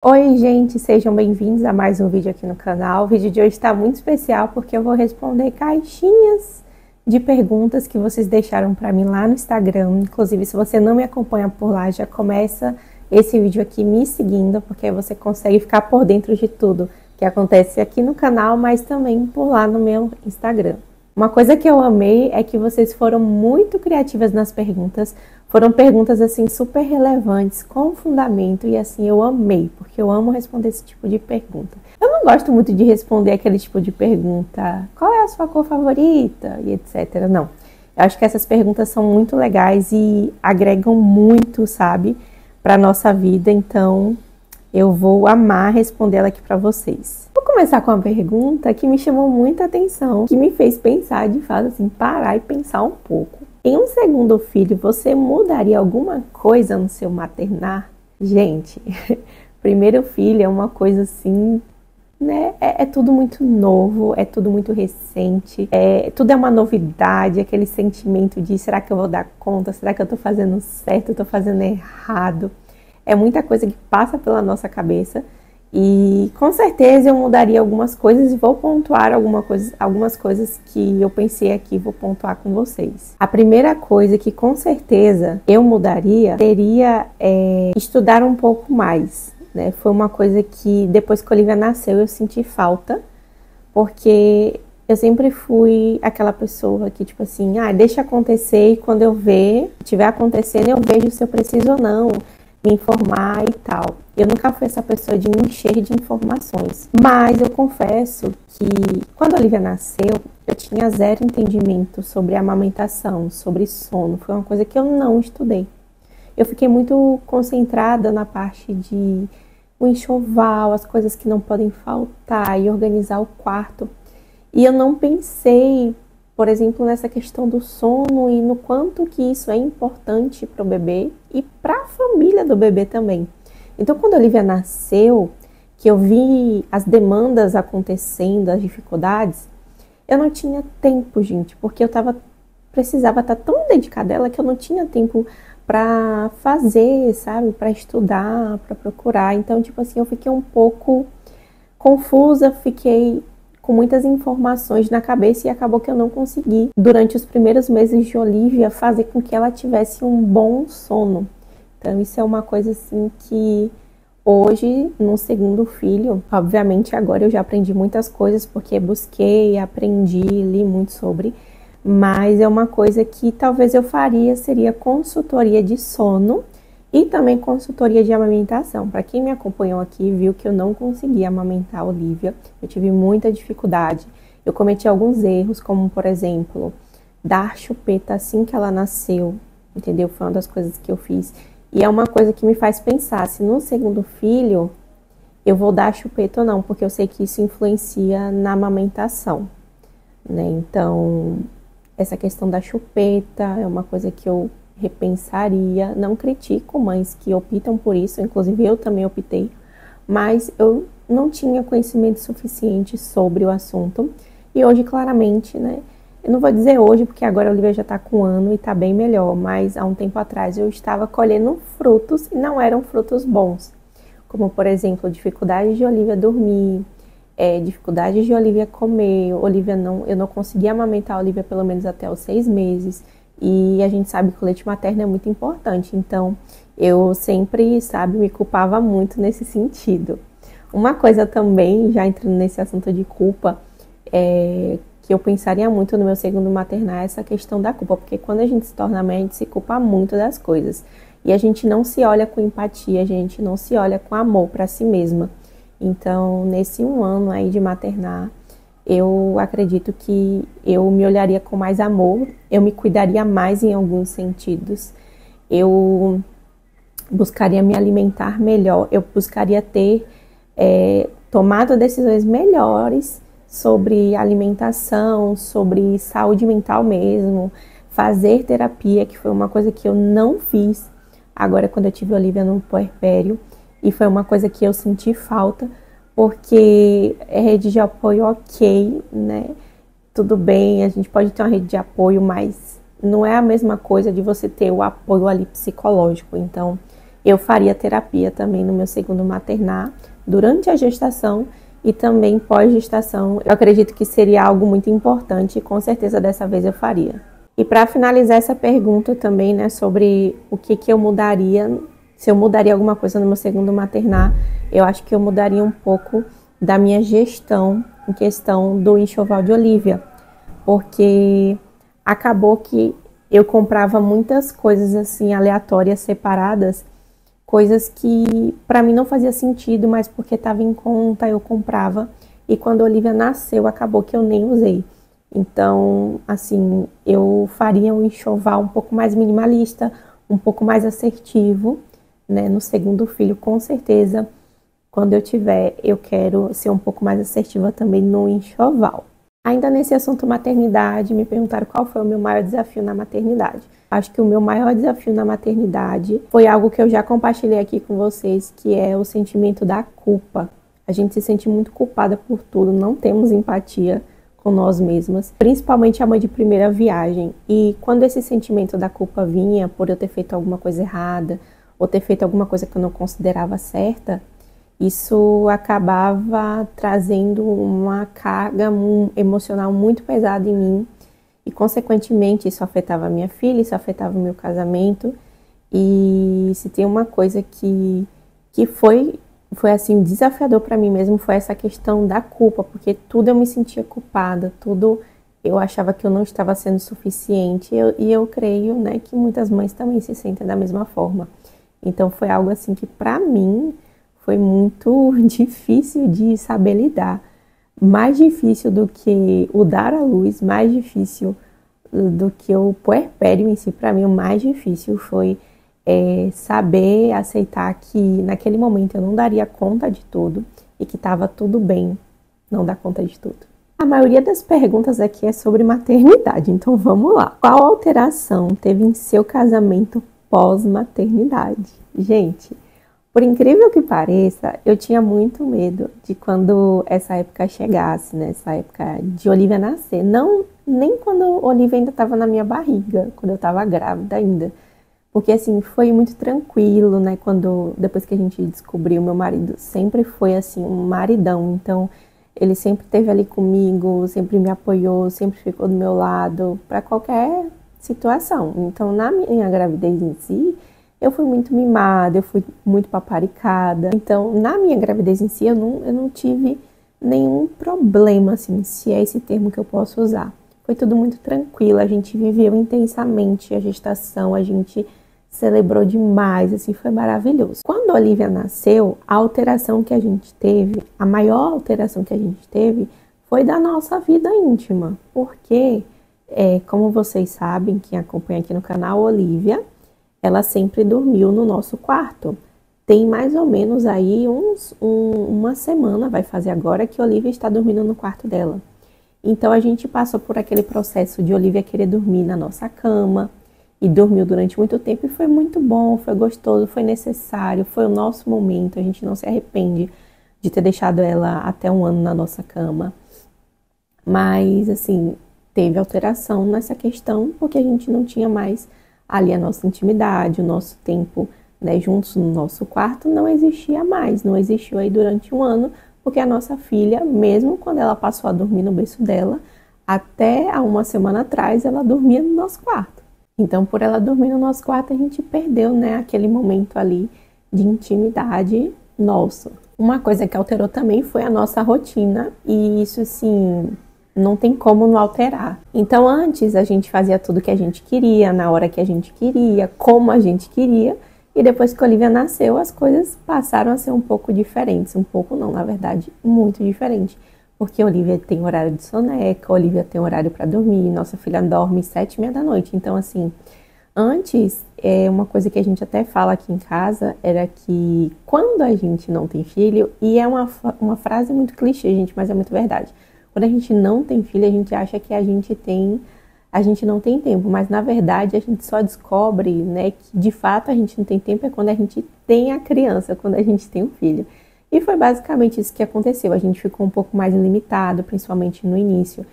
Oi, gente, sejam bem-vindos a mais um vídeo aqui no canal. O vídeo de hoje está muito especial porque eu vou responder caixinhas de perguntas que vocês deixaram para mim lá no Instagram. Inclusive, se você não me acompanha por lá, já começa esse vídeo aqui me seguindo, porque aí você consegue ficar por dentro de tudo que acontece aqui no canal, mas também por lá no meu Instagram. Uma coisa que eu amei é que vocês foram muito criativas nas perguntas. Foram perguntas, assim, super relevantes, com fundamento, e assim, eu amei, porque eu amo responder esse tipo de pergunta. Eu não gosto muito de responder aquele tipo de pergunta, qual é a sua cor favorita, e etc. Não. Eu acho que essas perguntas são muito legais e agregam muito, sabe, para nossa vida, então eu vou amar responder ela aqui para vocês. Vou começar com uma pergunta que me chamou muita atenção, que me fez pensar, de fato, assim, parar e pensar um pouco. Em um segundo filho, você mudaria alguma coisa no seu maternar? Gente, primeiro filho é uma coisa assim, né? É tudo muito novo, é tudo muito recente, tudo é uma novidade, aquele sentimento de será que eu vou dar conta? Será que eu tô fazendo certo? Eu tô fazendo errado? É muita coisa que passa pela nossa cabeça. E com certeza eu mudaria algumas coisas e vou pontuar algumas coisas que eu pensei aqui, vou pontuar com vocês. A primeira coisa que com certeza eu mudaria seria estudar um pouco mais, né? Foi uma coisa que depois que a Olivia nasceu eu senti falta, porque eu sempre fui aquela pessoa que tipo assim, deixa acontecer e quando eu ver, estiver acontecendo eu vejo se eu preciso ou não me informar e tal. Eu nunca fui essa pessoa de me encher de informações. Mas eu confesso que quando a Olivia nasceu, eu tinha zero entendimento sobre amamentação, sobre sono. Foi uma coisa que eu não estudei. Eu fiquei muito concentrada na parte de o enxoval, as coisas que não podem faltar e organizar o quarto. E eu não pensei, por exemplo, nessa questão do sono e no quanto que isso é importante para o bebê e para a família do bebê também. Então, quando a Olivia nasceu, que eu vi as demandas acontecendo, as dificuldades, eu não tinha tempo, gente, porque eu precisava estar tão dedicada a ela que eu não tinha tempo para fazer, sabe, para estudar, para procurar. Então, tipo assim, eu fiquei um pouco confusa, fiquei com muitas informações na cabeça e acabou que eu não consegui, durante os primeiros meses de Olivia, fazer com que ela tivesse um bom sono. Então isso é uma coisa assim que hoje, no segundo filho, obviamente agora eu já aprendi muitas coisas porque busquei, aprendi, li muito sobre, mas é uma coisa que talvez eu faria, seria consultoria de sono e também consultoria de amamentação. Para quem me acompanhou aqui, viu que eu não consegui amamentar a Olivia. Eu tive muita dificuldade. Eu cometi alguns erros, como, por exemplo, dar chupeta assim que ela nasceu. Entendeu? Foi uma das coisas que eu fiz. E é uma coisa que me faz pensar se no segundo filho eu vou dar chupeta ou não, porque eu sei que isso influencia na amamentação, né? Então, essa questão da chupeta é uma coisa que eu repensaria. Não critico mães que optam por isso, inclusive eu também optei, mas eu não tinha conhecimento suficiente sobre o assunto. E hoje, claramente, né, eu não vou dizer hoje, porque agora a Olivia já está com 1 ano e está bem melhor, mas há um tempo atrás eu estava colhendo frutos e não eram frutos bons, como, por exemplo, dificuldade de Olivia dormir, dificuldade de Olivia comer. Eu não conseguia amamentar a Olivia pelo menos até os 6 meses. E a gente sabe que o leite materno é muito importante, então eu sempre, sabe, me culpava muito nesse sentido. Uma coisa também, já entrando nesse assunto de culpa, que eu pensaria muito no meu segundo maternar é essa questão da culpa, porque quando a gente se torna mãe, a gente se culpa muito das coisas. E a gente não se olha com empatia, a gente não se olha com amor para si mesma. Então, nesse 1 ano aí de maternar, eu acredito que eu me olharia com mais amor, eu me cuidaria mais em alguns sentidos, eu buscaria me alimentar melhor, eu buscaria ter tomado decisões melhores sobre alimentação, sobre saúde mental mesmo, fazer terapia, que foi uma coisa que eu não fiz agora quando eu tive a Olivia no puerpério, e foi uma coisa que eu senti falta, porque é rede de apoio ok, né? Tudo bem, a gente pode ter uma rede de apoio, mas não é a mesma coisa de você ter o apoio ali psicológico. Então, eu faria terapia também no meu segundo maternar, durante a gestação e também pós-gestação. Eu acredito que seria algo muito importante e com certeza dessa vez eu faria. E para finalizar essa pergunta também, né, sobre o que eu mudaria, se eu mudaria alguma coisa no meu segundo maternar, eu acho que eu mudaria um pouco da minha gestão em questão do enxoval de Olivia, porque acabou que eu comprava muitas coisas assim aleatórias, separadas, coisas que para mim não fazia sentido, mas porque estava em conta eu comprava. E quando a Olivia nasceu, acabou que eu nem usei. Então, assim, eu faria um enxoval um pouco mais minimalista, um pouco mais assertivo, né? No segundo filho, com certeza, quando eu tiver, eu quero ser um pouco mais assertiva também no enxoval. Ainda nesse assunto maternidade, me perguntaram qual foi o meu maior desafio na maternidade. Acho que o meu maior desafio na maternidade foi algo que eu já compartilhei aqui com vocês, que é o sentimento da culpa. A gente se sente muito culpada por tudo, não temos empatia com nós mesmas, principalmente a mãe de primeira viagem. E quando esse sentimento da culpa vinha por eu ter feito alguma coisa errada, ou ter feito alguma coisa que eu não considerava certa, isso acabava trazendo uma carga emocional muito pesada em mim e, consequentemente, isso afetava a minha filha, isso afetava o meu casamento. E se tem uma coisa que foi assim, desafiador para mim mesmo, foi essa questão da culpa, porque tudo eu me sentia culpada, tudo eu achava que eu não estava sendo suficiente e eu creio, né, que muitas mães também se sentem da mesma forma. Então foi algo assim que para mim foi muito difícil de saber lidar. Mais difícil do que o dar à luz, mais difícil do que o puerpério em si. Para mim, o mais difícil foi saber aceitar que naquele momento eu não daria conta de tudo e que estava tudo bem não dar conta de tudo. A maioria das perguntas aqui é sobre maternidade, então vamos lá. Qual alteração teve em seu casamento pós-maternidade? Gente, por incrível que pareça, eu tinha muito medo de quando essa época chegasse, né? Essa época de Olivia nascer. Não, nem quando Olivia ainda estava na minha barriga, quando eu estava grávida ainda. Porque, assim, foi muito tranquilo, né? Depois que a gente descobriu, meu marido sempre foi, assim, um maridão. Então, ele sempre esteve ali comigo, sempre me apoiou, sempre ficou do meu lado, para qualquer situação. Então, na minha gravidez em si, eu fui muito mimada, eu fui muito paparicada. Então, na minha gravidez em si, eu não tive nenhum problema, assim, se é esse termo que eu posso usar. Foi tudo muito tranquilo, a gente viveu intensamente a gestação, a gente celebrou demais, assim, foi maravilhoso. Quando a Olivia nasceu, a alteração que a gente teve, a maior alteração que a gente teve, foi da nossa vida íntima. Porque, como vocês sabem, quem acompanha aqui no canal, Olivia, ela sempre dormiu no nosso quarto. Tem mais ou menos aí uma semana, vai fazer agora, que a Olivia está dormindo no quarto dela. Então, a gente passou por aquele processo de Olivia querer dormir na nossa cama, e dormiu durante muito tempo, e foi muito bom, foi gostoso, foi necessário, foi o nosso momento, a gente não se arrepende de ter deixado ela até 1 ano na nossa cama. Mas, assim, teve alteração nessa questão, porque a gente não tinha mais ali a nossa intimidade, o nosso tempo, né, juntos no nosso quarto, não existia mais, não existiu aí durante 1 ano, porque a nossa filha, mesmo quando ela passou a dormir no berço dela, até há 1 semana atrás, ela dormia no nosso quarto. Então, por ela dormir no nosso quarto, a gente perdeu, né, aquele momento ali de intimidade nosso. Uma coisa que alterou também foi a nossa rotina, e isso, assim, não tem como não alterar. Então, antes a gente fazia tudo que a gente queria, na hora que a gente queria, como a gente queria, e depois que a Olivia nasceu, as coisas passaram a ser um pouco diferentes. Um pouco não, na verdade, muito diferente. Porque a Olivia tem horário de soneca, a Olivia tem horário para dormir, nossa filha dorme 7h30 da noite. Então, assim, antes, uma coisa que a gente até fala aqui em casa era que quando a gente não tem filho, e é uma frase muito clichê, gente, mas é muito verdade. Quando a gente não tem filho, a gente acha que a gente não tem tempo, mas na verdade a gente só descobre, né, que de fato a gente não tem tempo quando a gente tem a criança, quando a gente tem um filho. E foi basicamente isso que aconteceu. A gente ficou um pouco mais limitado, principalmente no início,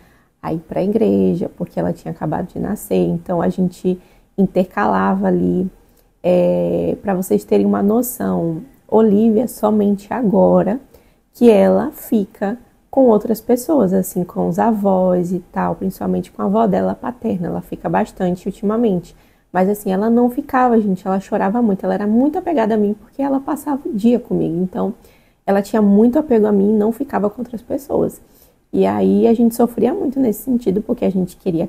a ir para a igreja, porque ela tinha acabado de nascer. Então, a gente intercalava ali Para vocês terem uma noção, Olivia somente agora que ela fica com outras pessoas, assim, com os avós e tal, principalmente com a avó dela paterna, ela fica bastante ultimamente. Mas assim, ela não ficava, gente, ela chorava muito, ela era muito apegada a mim porque ela passava o dia comigo, então ela tinha muito apego a mim e não ficava com outras pessoas. E aí a gente sofria muito nesse sentido, porque a gente queria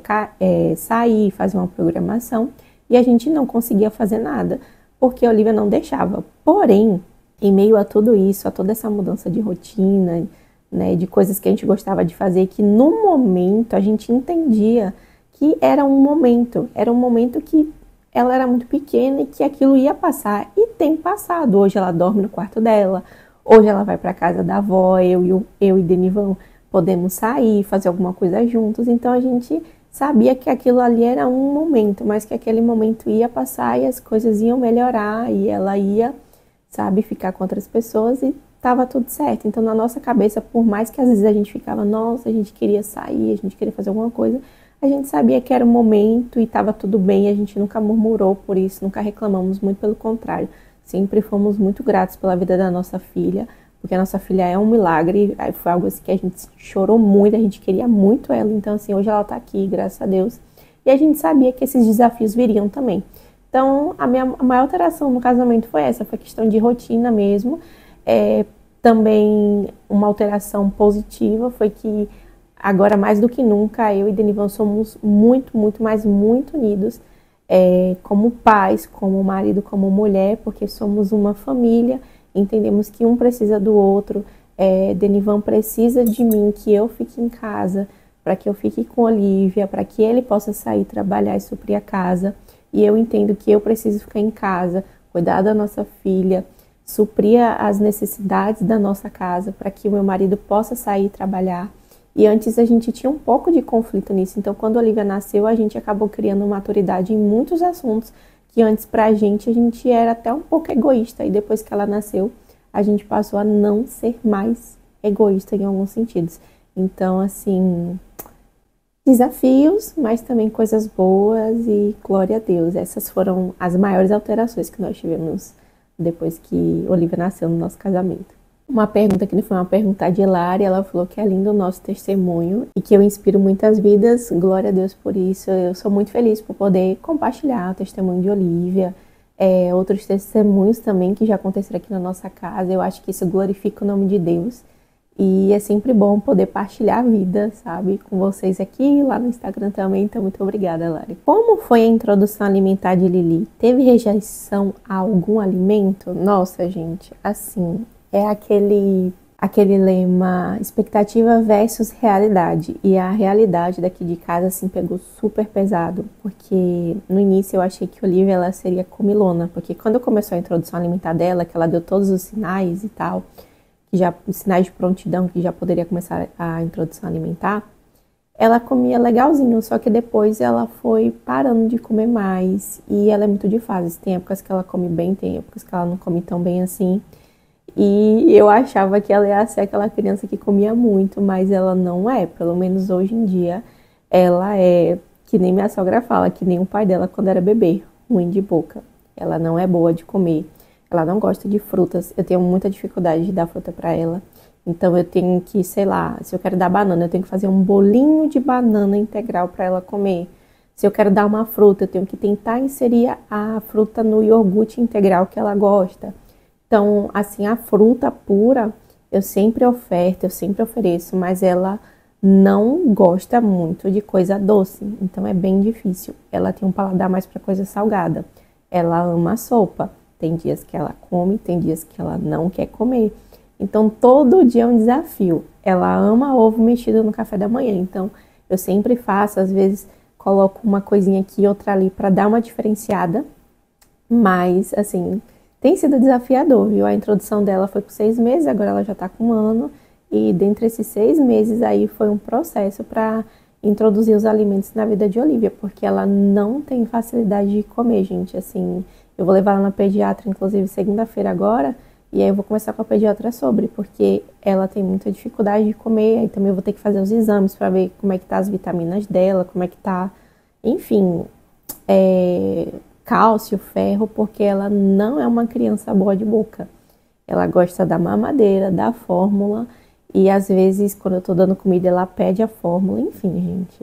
sair, fazer uma programação, e a gente não conseguia fazer nada, porque a Olivia não deixava. Porém, em meio a tudo isso, a toda essa mudança de rotina, né, de coisas que a gente gostava de fazer, que no momento a gente entendia que era um momento que ela era muito pequena e que aquilo ia passar, e tem passado. Hoje ela dorme no quarto dela, hoje ela vai para casa da avó, eu e Denivan podemos sair, fazer alguma coisa juntos, então a gente sabia que aquilo ali era um momento, mas que aquele momento ia passar e as coisas iam melhorar e ela ia, sabe, ficar com outras pessoas e tava tudo certo. Então na nossa cabeça, por mais que às vezes a gente ficava, nossa, a gente queria sair, a gente queria fazer alguma coisa, a gente sabia que era um momento e estava tudo bem, a gente nunca murmurou por isso, nunca reclamamos, muito pelo contrário. Sempre fomos muito gratos pela vida da nossa filha, porque a nossa filha é um milagre, foi algo assim que a gente chorou muito, a gente queria muito ela, então assim, hoje ela está aqui, graças a Deus. E a gente sabia que esses desafios viriam também. Então, a maior alteração no casamento foi essa, foi questão de rotina mesmo. Também uma alteração positiva foi que agora, mais do que nunca, eu e Denivan somos muito, muito, mas muito unidos, como pais, como marido, como mulher, porque somos uma família, entendemos que um precisa do outro. Denivan precisa de mim, que eu fique em casa, para que eu fique com Olivia, para que ele possa sair, trabalhar e suprir a casa. E eu entendo que eu preciso ficar em casa, cuidar da nossa filha, suprir as necessidades da nossa casa, para que o meu marido possa sair e trabalhar. E antes a gente tinha um pouco de conflito nisso. Então, quando a Olivia nasceu, a gente acabou criando maturidade em muitos assuntos que antes pra gente a gente era até um pouco egoísta. E depois que ela nasceu, a gente passou a não ser mais egoísta em alguns sentidos. Então, assim, desafios, mas também coisas boas e glória a Deus. Essas foram as maiores alterações que nós tivemos depois que Olivia nasceu no nosso casamento. Uma pergunta que não foi uma pergunta de Lari, ela falou que é lindo o nosso testemunho e que eu inspiro muitas vidas, glória a Deus por isso. Eu sou muito feliz por poder compartilhar o testemunho de Olivia, outros testemunhos também que já aconteceram aqui na nossa casa. Eu acho que isso glorifica o nome de Deus e é sempre bom poder partilhar a vida, sabe, com vocês aqui e lá no Instagram também. Então, muito obrigada, Lari. Como foi a introdução alimentar de Lili? Teve rejeição a algum alimento? Nossa, gente, assim, é aquele lema expectativa versus realidade. E a realidade daqui de casa, assim, pegou super pesado. Porque no início eu achei que Olivia, ela seria comilona. Porque quando começou a introdução alimentar dela, que ela deu todos os sinais e tal, os sinais de prontidão, que já poderia começar a introdução alimentar, ela comia legalzinho. Só que depois ela foi parando de comer mais. E ela é muito de fases. Tem épocas que ela come bem, tem épocas que ela não come tão bem assim. E eu achava que ela ia ser aquela criança que comia muito, mas ela não é. Pelo menos hoje em dia, ela é, que nem minha sogra fala, que nem o pai dela quando era bebê, ruim de boca. Ela não é boa de comer, ela não gosta de frutas. Eu tenho muita dificuldade de dar fruta pra ela. Então eu tenho que, sei lá, se eu quero dar banana, eu tenho que fazer um bolinho de banana integral pra ela comer. Se eu quero dar uma fruta, eu tenho que tentar inserir a fruta no iogurte integral que ela gosta. Então, assim, a fruta pura eu sempre oferto, eu sempre ofereço, mas ela não gosta muito de coisa doce, então é bem difícil. Ela tem um paladar mais para coisa salgada. Ela ama a sopa. Tem dias que ela come, tem dias que ela não quer comer. Então, todo dia é um desafio. Ela ama ovo mexido no café da manhã, então eu sempre faço, às vezes coloco uma coisinha aqui, outra ali para dar uma diferenciada, mas, assim, tem sido desafiador, viu? A introdução dela foi por 6 meses, agora ela já tá com 1 ano. E dentre esses 6 meses aí foi um processo para introduzir os alimentos na vida de Olivia, porque ela não tem facilidade de comer, gente. Assim, eu vou levar ela na pediatra, inclusive, segunda-feira agora. E aí eu vou começar com a pediatra sobre, porque ela tem muita dificuldade de comer. Aí também eu vou ter que fazer os exames para ver como é que tá as vitaminas dela, como é que tá, enfim, cálcio, ferro, porque ela não é uma criança boa de boca. Ela gosta da mamadeira, da fórmula, e às vezes quando eu tô dando comida ela pede a fórmula, enfim, gente.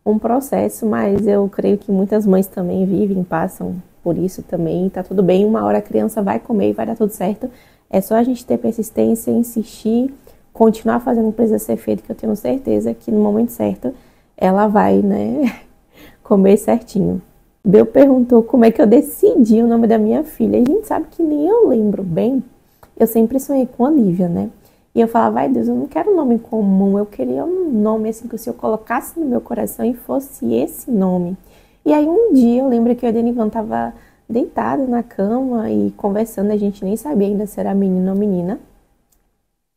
Um processo, mas eu creio que muitas mães também vivem, passam por isso também, tá tudo bem, uma hora a criança vai comer e vai dar tudo certo. É só a gente ter persistência, insistir, continuar fazendo o que precisa ser feito, que eu tenho certeza que no momento certo ela vai, né, comer certinho. Bel perguntou como é que eu decidi o nome da minha filha. A gente sabe que nem eu lembro bem. Eu sempre sonhei com Olivia, né? E eu falava, ai Deus, eu não quero um nome comum, eu queria um nome assim que se eu colocasse no meu coração e fosse esse nome. E aí um dia eu lembro que o Edenivan estava deitado na cama e conversando, a gente nem sabia ainda se era menino ou menina.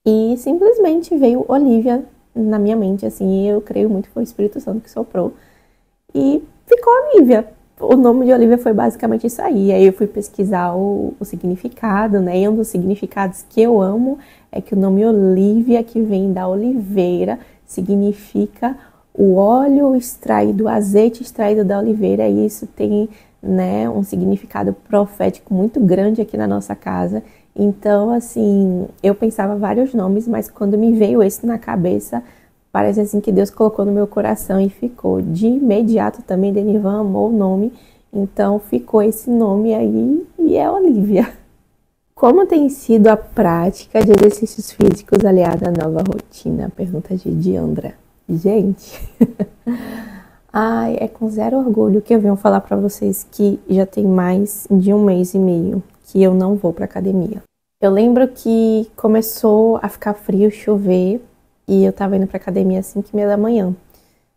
E simplesmente veio Olivia na minha mente, assim, e eu creio muito que foi o Espírito Santo que soprou. E ficou Olivia. O nome de Olivia foi basicamente isso aí. Aí eu fui pesquisar o significado, né? E um dos significados que eu amo é que o nome Olivia, que vem da oliveira, significa o óleo extraído, o azeite extraído da oliveira. E isso tem, né, um significado profético muito grande aqui na nossa casa. Então, assim, eu pensava vários nomes, mas quando me veio esse na cabeça, parece assim que Deus colocou no meu coração e ficou. De imediato também, Denivan amou o nome, então ficou esse nome aí e é Olivia. Como tem sido a prática de exercícios físicos aliada à nova rotina? Pergunta de Diandra. Gente, ai, é com zero orgulho que eu venho falar pra vocês que já tem mais de 1 mês e meio que eu não vou pra academia. Eu lembro que começou a ficar frio, chover, e eu tava indo pra academia às 5h30 da manhã.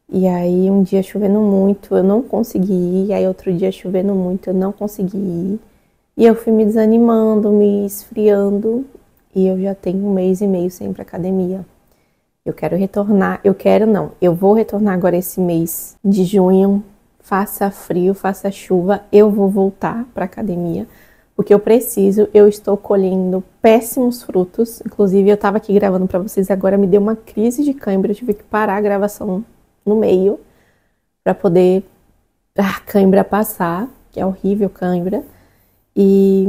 E aí um dia chovendo muito, eu não consegui ir. E aí outro dia chovendo muito, eu não consegui ir. E eu fui me desanimando, me esfriando. E eu já tenho 1 mês e meio sem ir pra academia. Eu quero retornar, eu vou retornar agora esse mês de junho. Faça frio, faça chuva, eu vou voltar pra academia. Porque eu estou colhendo péssimos frutos. Inclusive, eu estava aqui gravando para vocês, agora me deu uma crise de cãibra, eu tive que parar a gravação no meio para poder a cãibra passar, que é horrível cãibra. E,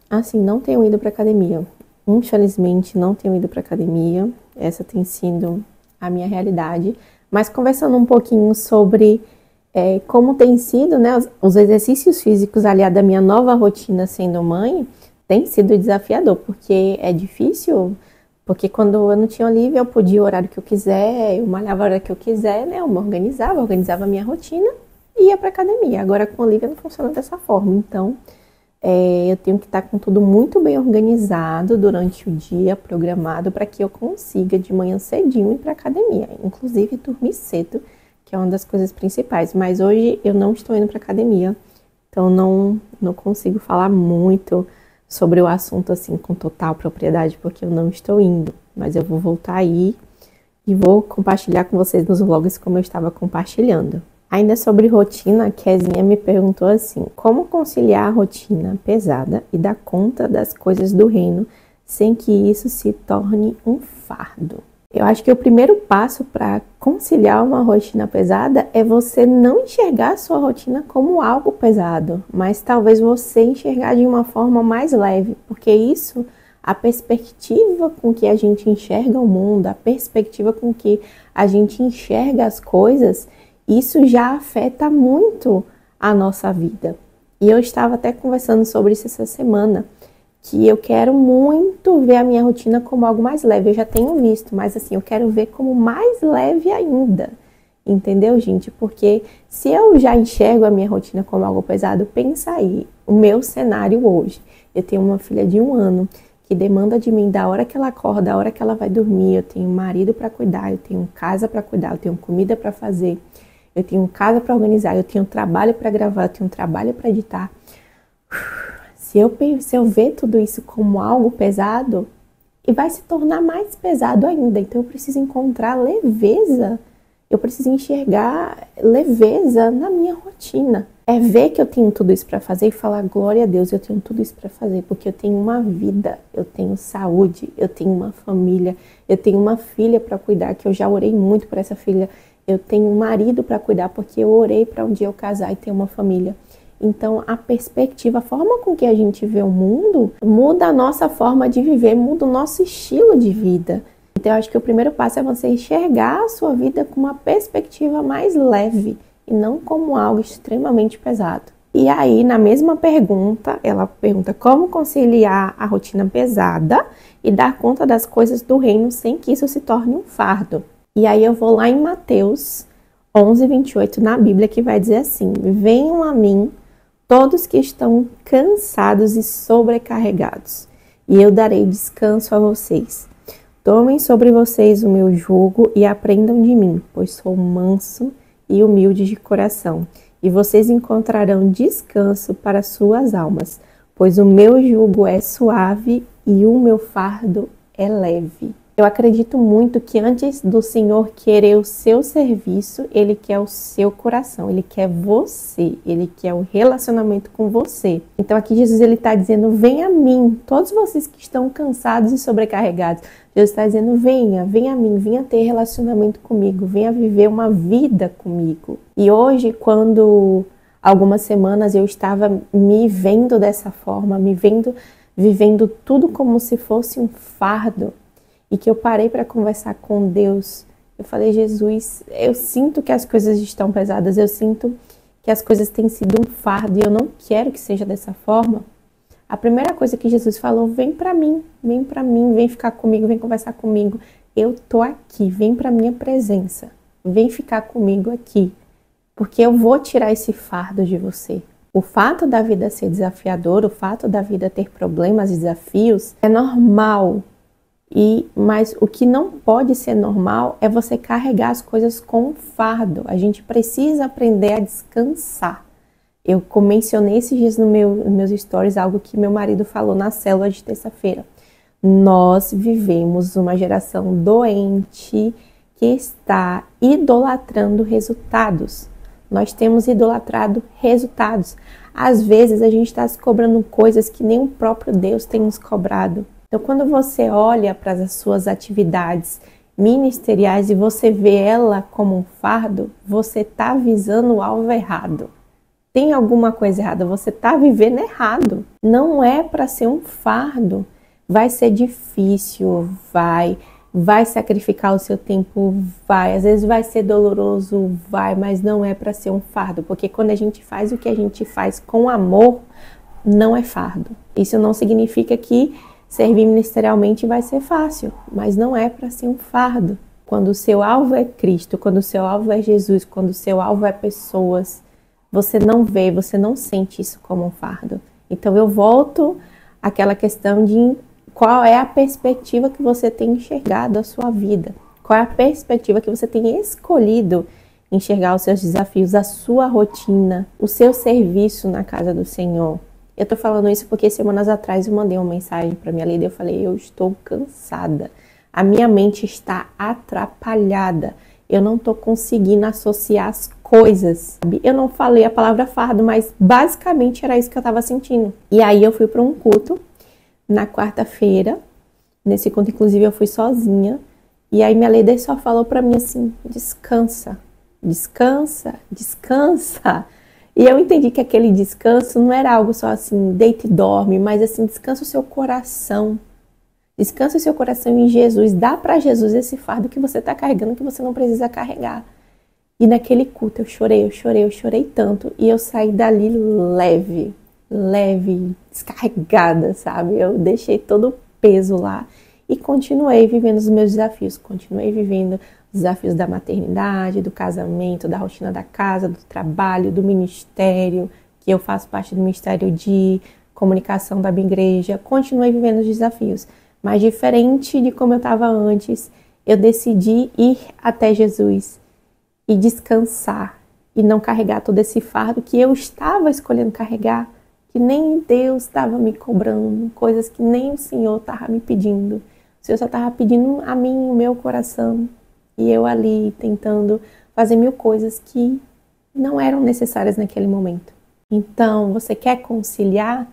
assim, não tenho ido para academia. Infelizmente, não tenho ido para academia. Essa tem sido a minha realidade. Mas conversando um pouquinho sobre como tem sido, né, os exercícios físicos aliados à minha nova rotina sendo mãe, tem sido desafiador, porque é difícil, porque quando eu não tinha Olivia, eu podia o horário que eu quiser, eu malhava a hora que eu quiser, né, eu me organizava a minha rotina e ia pra academia. Agora com a Olivia não funciona dessa forma, então eu tenho que estar com tudo muito bem organizado durante o dia, programado, para que eu consiga de manhã cedinho ir pra academia, inclusive dormir cedo, que é uma das coisas principais. Mas hoje eu não estou indo para academia, então não consigo falar muito sobre o assunto assim com total propriedade, porque eu não estou indo. Mas eu vou voltar aí e vou compartilhar com vocês nos vlogs como eu estava compartilhando. Ainda sobre rotina, a Kezinha me perguntou assim, como conciliar a rotina pesada e dar conta das coisas do reino sem que isso se torne um fardo? Eu acho que o primeiro passo para conciliar uma rotina pesada é você não enxergar a sua rotina como algo pesado, mas talvez você enxergar de uma forma mais leve, porque isso, a perspectiva com que a gente enxerga o mundo, a perspectiva com que a gente enxerga as coisas, isso já afeta muito a nossa vida. E eu estava até conversando sobre isso essa semana, que eu quero muito ver a minha rotina como algo mais leve. Eu já tenho visto, mas assim, eu quero ver como mais leve ainda. Entendeu, gente? Porque se eu já enxergo a minha rotina como algo pesado, pensa aí, o meu cenário hoje. Eu tenho uma filha de 1 ano que demanda de mim da hora que ela acorda, da hora que ela vai dormir. Eu tenho marido para cuidar, eu tenho casa para cuidar, eu tenho comida para fazer, eu tenho casa para organizar, eu tenho trabalho para gravar, eu tenho trabalho para editar. Se eu ver tudo isso como algo pesado, e vai se tornar mais pesado ainda. Então eu preciso encontrar leveza, eu preciso enxergar leveza na minha rotina. É ver que eu tenho tudo isso para fazer e falar, glória a Deus, eu tenho tudo isso para fazer, porque eu tenho uma vida, eu tenho saúde, eu tenho uma família, eu tenho uma filha para cuidar, que eu já orei muito por essa filha, eu tenho um marido para cuidar, porque eu orei para um dia eu casar e ter uma família. Então, a perspectiva, a forma com que a gente vê o mundo, muda a nossa forma de viver, muda o nosso estilo de vida. Então, eu acho que o primeiro passo é você enxergar a sua vida com uma perspectiva mais leve e não como algo extremamente pesado. E aí, na mesma pergunta, ela pergunta como conciliar a rotina pesada e dar conta das coisas do reino sem que isso se torne um fardo. E aí eu vou lá em Mateus 11:28 na Bíblia, que vai dizer assim: venham a mim todos que estão cansados e sobrecarregados, e eu darei descanso a vocês. Tomem sobre vocês o meu jugo e aprendam de mim, pois sou manso e humilde de coração, e vocês encontrarão descanso para suas almas, pois o meu jugo é suave e o meu fardo é leve. Eu acredito muito que antes do Senhor querer o seu serviço, Ele quer o seu coração, Ele quer você, Ele quer o relacionamento com você. Então aqui Jesus está dizendo, venha a mim, todos vocês que estão cansados e sobrecarregados. Jesus está dizendo, venha a mim, venha ter relacionamento comigo, venha viver uma vida comigo. E hoje, quando algumas semanas eu estava me vendo dessa forma, vivendo tudo como se fosse um fardo, e que eu parei para conversar com Deus, eu falei, Jesus, eu sinto que as coisas estão pesadas, eu sinto que as coisas têm sido um fardo e eu não quero que seja dessa forma. A primeira coisa que Jesus falou, vem para mim, vem ficar comigo, vem conversar comigo. Eu tô aqui, vem para minha presença, vem ficar comigo aqui, porque eu vou tirar esse fardo de você. O fato da vida ser desafiadora, o fato da vida ter problemas e desafios é normal. Mas o que não pode ser normal é você carregar as coisas com fardo. A gente precisa aprender a descansar. Eu mencionei esses dias nos meus stories algo que meu marido falou na célula de terça-feira. Nós vivemos uma geração doente que está idolatrando resultados. Nós temos idolatrado resultados. Às vezes a gente está se cobrando coisas que nem o próprio Deus tem nos cobrado. Então, quando você olha para as suas atividades ministeriais e você vê ela como um fardo, você está visando o alvo errado. Tem alguma coisa errada, você está vivendo errado. Não é para ser um fardo. Vai ser difícil, vai sacrificar o seu tempo, vai. Às vezes vai ser doloroso, vai, mas não é para ser um fardo. Porque quando a gente faz o que a gente faz com amor, não é fardo. Isso não significa que servir ministerialmente vai ser fácil, mas não é para ser um fardo. Quando o seu alvo é Cristo, quando o seu alvo é Jesus, quando o seu alvo é pessoas, você não vê, você não sente isso como um fardo. Então eu volto àquela questão de qual é a perspectiva que você tem enxergado a sua vida, qual é a perspectiva que você tem escolhido enxergar os seus desafios, a sua rotina, o seu serviço na casa do Senhor. Eu tô falando isso porque semanas atrás eu mandei uma mensagem para minha líder, eu falei, eu estou cansada, a minha mente está atrapalhada, eu não tô conseguindo associar as coisas. Eu não falei a palavra fardo, mas basicamente era isso que eu tava sentindo. E aí eu fui para um culto na quarta-feira, nesse culto inclusive eu fui sozinha, e aí minha líder só falou para mim assim, descansa, descansa, descansa. E eu entendi que aquele descanso não era algo só assim, deita e dorme, mas assim, descansa o seu coração. Descansa o seu coração em Jesus. Dá para Jesus esse fardo que você está carregando, que você não precisa carregar. E naquele culto eu chorei tanto. E eu saí dali leve, descarregada, sabe? Eu deixei todo o peso lá e continuei vivendo os meus desafios. Continuei vivendo desafios da maternidade, do casamento, da rotina da casa, do trabalho, do ministério, que eu faço parte do ministério de comunicação da minha igreja. Continuei vivendo os desafios, mas diferente de como eu estava antes, eu decidi ir até Jesus e descansar e não carregar todo esse fardo que eu estava escolhendo carregar, que nem Deus estava me cobrando, coisas que nem o Senhor estava me pedindo. O Senhor só estava pedindo a mim, o meu coração. E eu ali tentando fazer mil coisas que não eram necessárias naquele momento. Então, você quer conciliar?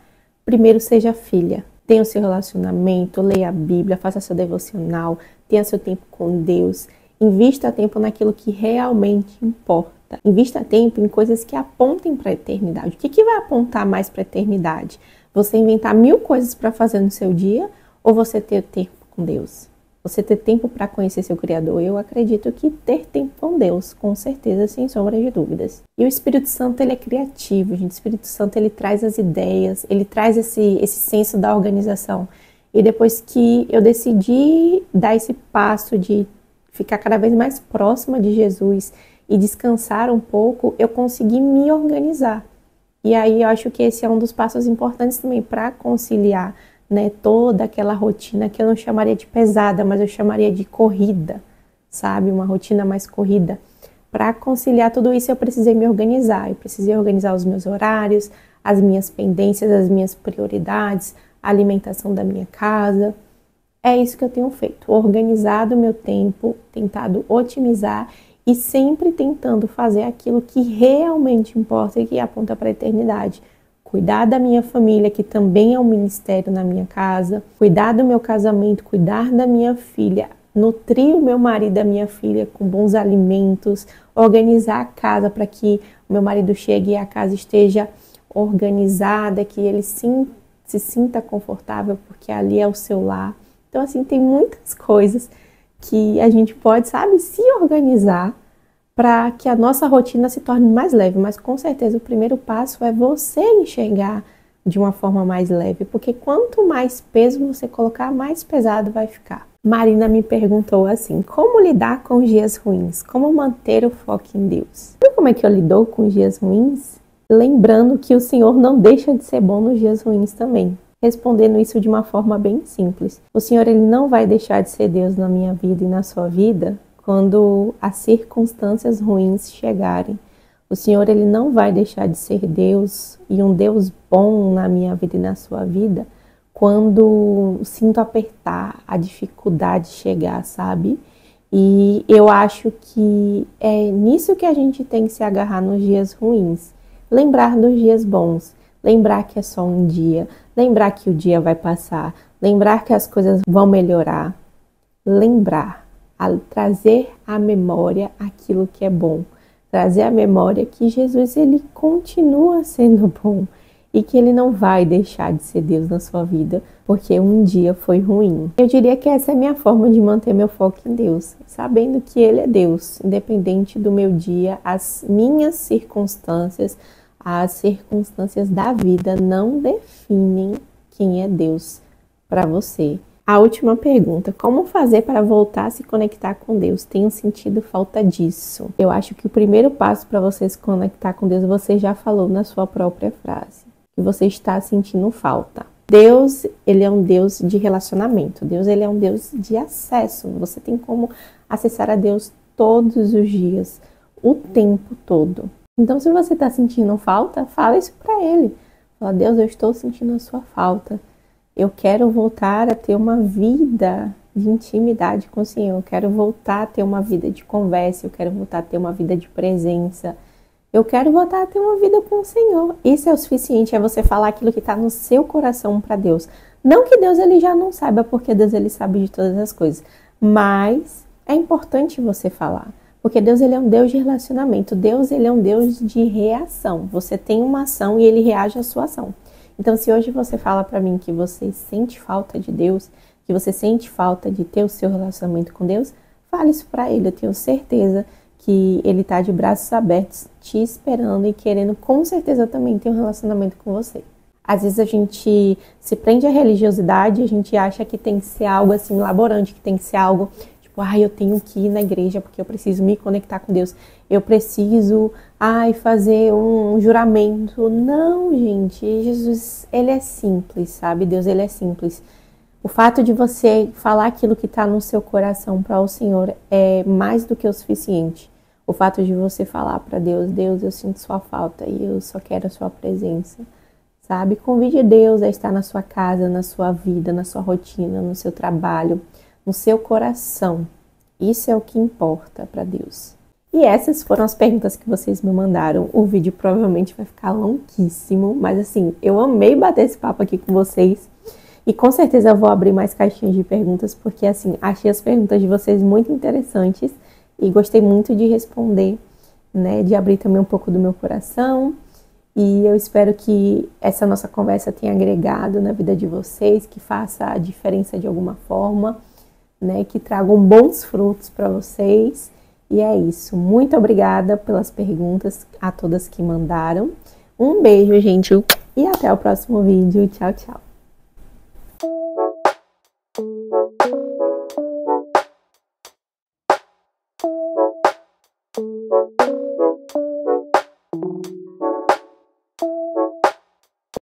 Primeiro seja filha. Tenha o seu relacionamento, leia a Bíblia, faça seu devocional, tenha seu tempo com Deus. Invista tempo naquilo que realmente importa. Invista tempo em coisas que apontem para a eternidade. O que vai apontar mais para a eternidade? Você inventar 1000 coisas para fazer no seu dia ou você ter tempo com Deus? Você ter tempo para conhecer seu Criador? Eu acredito que ter tempo com Deus, com certeza, sem sombra de dúvidas. E o Espírito Santo, ele é criativo, gente. O Espírito Santo, ele traz as ideias, ele traz esse senso da organização. E depois que eu decidi dar esse passo de ficar cada vez mais próxima de Jesus e descansar um pouco, eu consegui me organizar. E aí eu acho que esse é um dos passos importantes também para conciliar, né, toda aquela rotina que eu não chamaria de pesada, mas eu chamaria de corrida, sabe? Uma rotina mais corrida. Para conciliar tudo isso eu precisei me organizar. Eu precisei organizar os meus horários, as minhas pendências, as minhas prioridades, a alimentação da minha casa. É isso que eu tenho feito, organizado o meu tempo, tentado otimizar e sempre tentando fazer aquilo que realmente importa e que aponta para a eternidade. Cuidar da minha família, que também é um ministério na minha casa, cuidar do meu casamento, cuidar da minha filha, nutrir o meu marido e a minha filha com bons alimentos, organizar a casa para que o meu marido chegue e a casa esteja organizada, que ele se sinta confortável, porque ali é o seu lar. Então, assim, tem muitas coisas que a gente pode, sabe, se organizar para que a nossa rotina se torne mais leve. Mas, com certeza, o primeiro passo é você enxergar de uma forma mais leve. Porque quanto mais peso você colocar, mais pesado vai ficar. Marina me perguntou assim, como lidar com os dias ruins? Como manter o foco em Deus? Sabe como é que eu lido com os dias ruins? Lembrando que o Senhor não deixa de ser bom nos dias ruins também. Respondendo isso de uma forma bem simples. O Senhor, ele não vai deixar de ser Deus na minha vida e na sua vida quando as circunstâncias ruins chegarem. O Senhor, ele não vai deixar de ser Deus e um Deus bom na minha vida e na sua vida quando sinto apertar, a dificuldade chegar, sabe? E eu acho que é nisso que a gente tem que se agarrar nos dias ruins. Lembrar dos dias bons. Lembrar que é só um dia, lembrar que o dia vai passar, lembrar que as coisas vão melhorar, lembrar, trazer à memória aquilo que é bom, trazer à memória que Jesus, ele continua sendo bom e que ele não vai deixar de ser Deus na sua vida porque um dia foi ruim. Eu diria que essa é a minha forma de manter meu foco em Deus, sabendo que ele é Deus, independente do meu dia, as minhas circunstâncias, as circunstâncias da vida não definem quem é Deus para você. A última pergunta, como fazer para voltar a se conectar com Deus? Tenho sentido falta disso. Eu acho que o primeiro passo para você se conectar com Deus, você já falou na sua própria frase, que você está sentindo falta. Deus, ele é um Deus de relacionamento. Deus, ele é um Deus de acesso. Você tem como acessar a Deus todos os dias, o tempo todo. Então, se você está sentindo falta, fala isso para Ele. Fala, Deus, eu estou sentindo a sua falta. Eu quero voltar a ter uma vida de intimidade com o Senhor. Eu quero voltar a ter uma vida de conversa. Eu quero voltar a ter uma vida de presença. Eu quero voltar a ter uma vida com o Senhor. Isso é o suficiente, é você falar aquilo que está no seu coração para Deus. Não que Deus, ele já não saiba, porque Deus, ele sabe de todas as coisas. Mas é importante você falar. Porque Deus, ele é um Deus de relacionamento. Deus, ele é um Deus de reação. Você tem uma ação e ele reage à sua ação. Então, se hoje você fala para mim que você sente falta de Deus, que você sente falta de ter o seu relacionamento com Deus, fale isso para Ele. Eu tenho certeza que Ele está de braços abertos, te esperando e querendo, com certeza, também ter um relacionamento com você. Às vezes a gente se prende à religiosidade, a gente acha que tem que ser algo assim, laborante, que tem que ser algo... eu tenho que ir na igreja porque eu preciso me conectar com Deus. Eu preciso, fazer um juramento. Não, gente. Jesus, ele é simples, sabe? Deus, ele é simples. O fato de você falar aquilo que está no seu coração para o Senhor é mais do que o suficiente. O fato de você falar para Deus, Deus, eu sinto sua falta e eu só quero a sua presença, sabe? Convide Deus a estar na sua casa, na sua vida, na sua rotina, no seu trabalho, no seu coração. Isso é o que importa para Deus. E essas foram as perguntas que vocês me mandaram. O vídeo provavelmente vai ficar longuíssimo, mas assim, eu amei bater esse papo aqui com vocês. E com certeza eu vou abrir mais caixinhas de perguntas, porque assim, achei as perguntas de vocês muito interessantes e gostei muito de responder, né? De abrir também um pouco do meu coração. E eu espero que essa nossa conversa tenha agregado na vida de vocês, que faça a diferença de alguma forma, né? Que tragam bons frutos para vocês. E é isso. Muito obrigada pelas perguntas a todas que mandaram. Um beijo, gente, e até o próximo vídeo. Tchau, tchau.